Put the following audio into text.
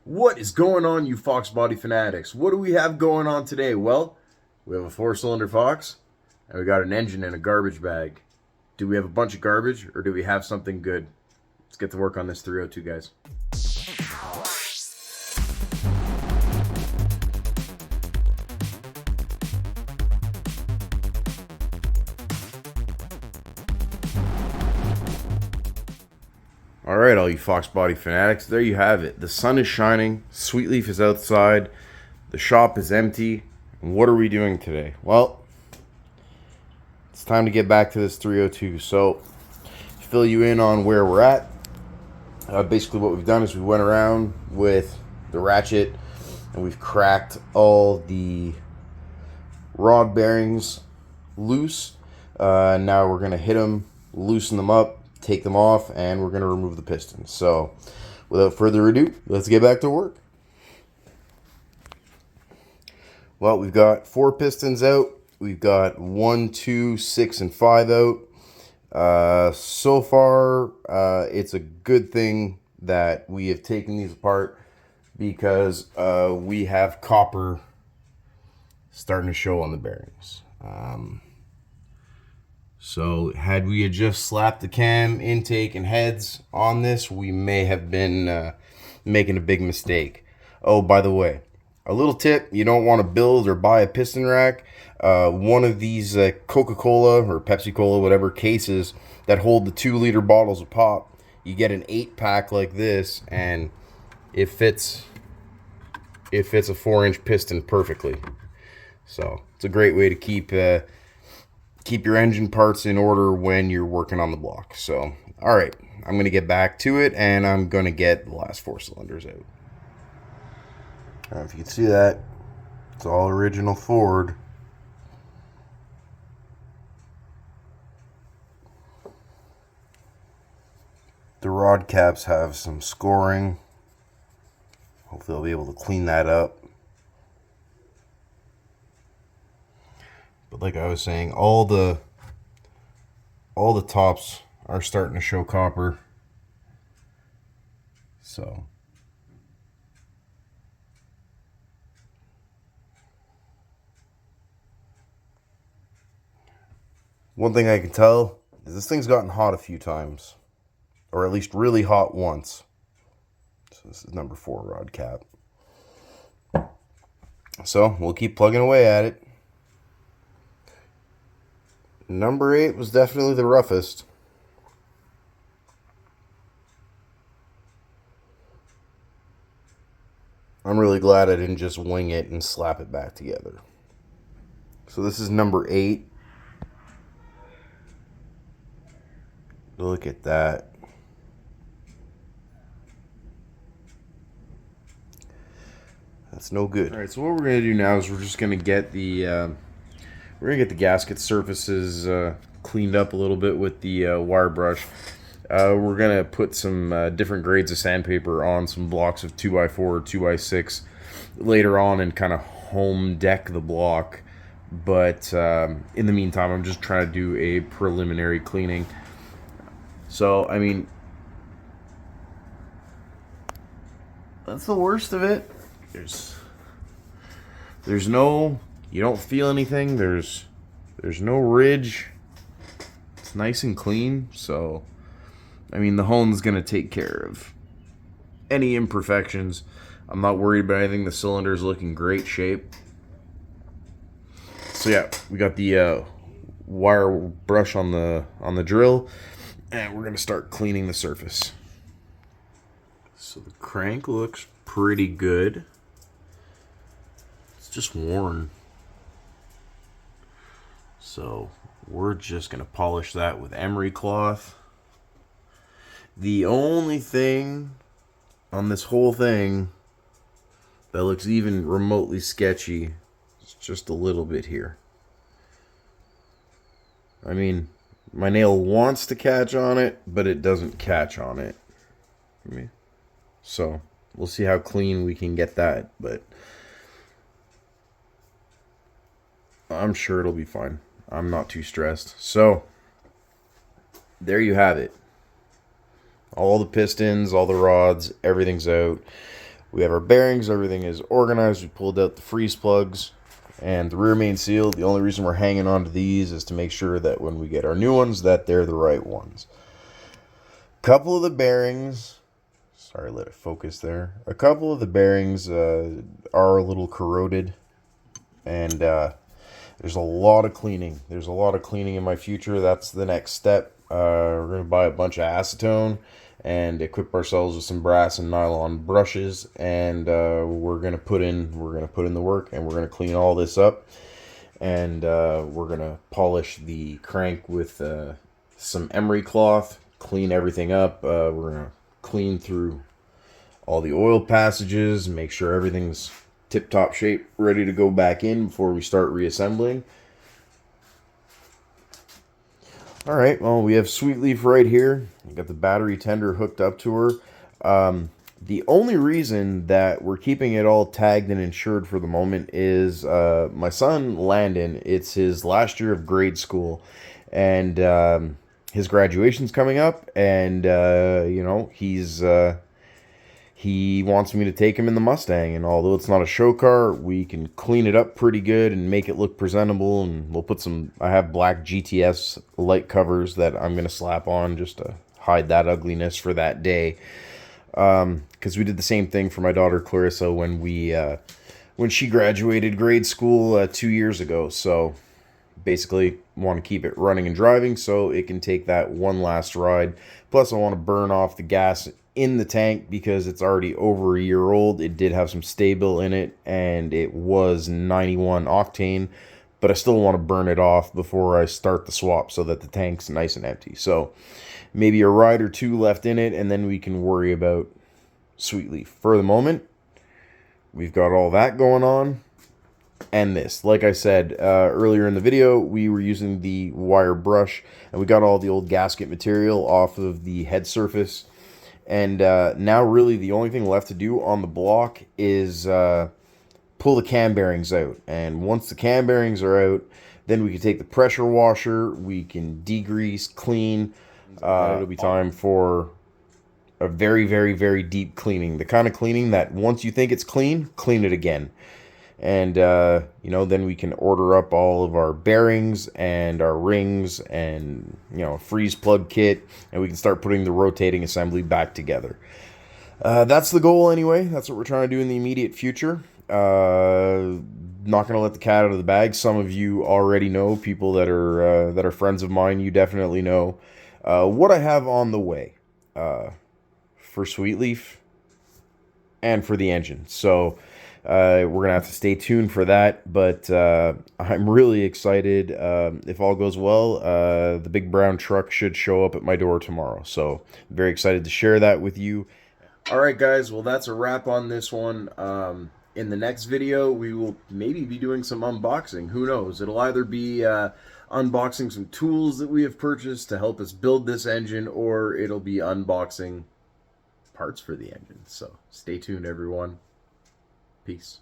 What is going on, you FOXBODY fanatics? What do we have going on today? Well, we have a 4-cylinder Fox, and we got an engine in a garbage bag. Do we have a bunch of garbage, or do we have something good? Let's get to work on this 302, guys. Alright, all you FOXBODY fanatics, there you have it. The sun is shining, Sweetleaf is outside, the shop is empty, and what are we doing today? Well, it's time to get back to this 302. So, to fill you in on where we're at, basically what we've done is we went around with the ratchet and we've cracked all the rod bearings loose. Now we're going to hit them, loosen them up, take them off, and we're going to remove the pistons. So without further ado, let's get back to work. Well, we've got 4 pistons out. We've got 1, 2, 6, and 5 out. So far, it's a good thing that we have taken these apart because we have copper starting to show on the bearings. So had we just slapped the cam, intake, and heads on this, we may have been making a big mistake. Oh, by the way, a little tip: you don't want to build or buy a piston rack. One of these Coca-Cola or Pepsi-Cola, whatever, cases that hold the 2-liter bottles of pop, you get an 8-pack like this, and it fits a 4-inch piston perfectly. So it's a great way to keep your engine parts in order when you're working on the block. So, all right, I'm going to get back to it, and I'm going to get the last 4 cylinders out. If you can see that, it's all original Ford. The rod caps have some scoring. Hopefully I'll be able to clean that up. But like I was saying, all the tops are starting to show copper. So one thing I can tell is this thing's gotten hot a few times, or at least really hot once. So this is number 4 rod cap. So we'll keep plugging away at it. Number 8 was definitely the roughest. I'm really glad I didn't just wing it and slap it back together. So this is number 8. Look at that. That's no good. All right, so what we're going to do now is we're just going to get the gasket surfaces cleaned up a little bit with the wire brush. We're going to put some different grades of sandpaper on some blocks of 2x4 or 2x6 later on and kind of home deck the block. But in the meantime, I'm just trying to do a preliminary cleaning. So, I mean, that's the worst of it. There's no, you don't feel anything. There's no ridge. It's nice and clean. So, I mean, the hone's gonna take care of any imperfections. I'm not worried about anything. The cylinder's looking great shape. So yeah, we got the wire brush on the drill, and we're gonna start cleaning the surface. So the crank looks pretty good. It's just worn. So we're just gonna polish that with emery cloth. The only thing on this whole thing that looks even remotely sketchy is just a little bit here. I mean, my nail wants to catch on it, but it doesn't catch on it. So we'll see how clean we can get that, but I'm sure it'll be fine. I'm not too stressed. So there you have it. All the pistons, all the rods, everything's out. We have our bearings. Everything is organized. We pulled out the freeze plugs and the rear main seal. The only reason we're hanging on to these is to make sure that when we get our new ones that they're the right ones. Couple of the bearings, sorry, let it focus there. A couple of the bearings are a little corroded, and there's a lot of cleaning. There's a lot of cleaning in my future. That's the next step. We're gonna buy a bunch of acetone and equip ourselves with some brass and nylon brushes, and we're gonna put in the work, and we're gonna clean all this up, and we're gonna polish the crank with some emery cloth, clean everything up. We're gonna clean through all the oil passages, make sure everything's tip-top shape, ready to go back in before we start reassembling. All right, well, we have Sweet Leaf right here. We got the battery tender hooked up to her. The only reason that we're keeping it all tagged and insured for the moment is my son, Landon, it's his last year of grade school, and his graduation's coming up, and, you know, he wants me to take him in the Mustang, and although it's not a show car, we can clean it up pretty good and make it look presentable, and we'll put some, I have black GTS light covers that I'm going to slap on just to hide that ugliness for that day, because we did the same thing for my daughter Clarissa when she graduated grade school 2 years ago, so basically want to keep it running and driving so it can take that one last ride. Plus I want to burn off the gas in the tank because it's already over a year old. It did have some Sta-Bil in it, and it was 91 octane, but I still want to burn it off before I start the swap so that the tank's nice and empty. So maybe a ride or two left in it, and then we can worry about Sweet Leaf. For the moment, we've got all that going on. And this, like I said earlier in the video, we were using the wire brush, and we got all the old gasket material off of the head surface. And now really the only thing left to do on the block is pull the cam bearings out. And once the cam bearings are out, then we can take the pressure washer, we can degrease, clean. It'll be time for a very, very, very deep cleaning. The kind of cleaning that once you think it's clean, clean it again. And, you know, then we can order up all of our bearings and our rings and, you know, a freeze plug kit, and we can start putting the rotating assembly back together. That's the goal anyway. That's what we're trying to do in the immediate future. Not going to let the cat out of the bag. Some of you already know, people that are friends of mine, you definitely know what I have on the way for Sweet Leaf and for the engine. So we're going to have to stay tuned for that, but I'm really excited. If all goes well, the big brown truck should show up at my door tomorrow, so I'm very excited to share that with you. All right, guys, well, that's a wrap on this one. In the next video, we will maybe be doing some unboxing. Who knows? It'll either be unboxing some tools that we have purchased to help us build this engine, or it'll be unboxing parts for the engine. So stay tuned, everyone. Peace.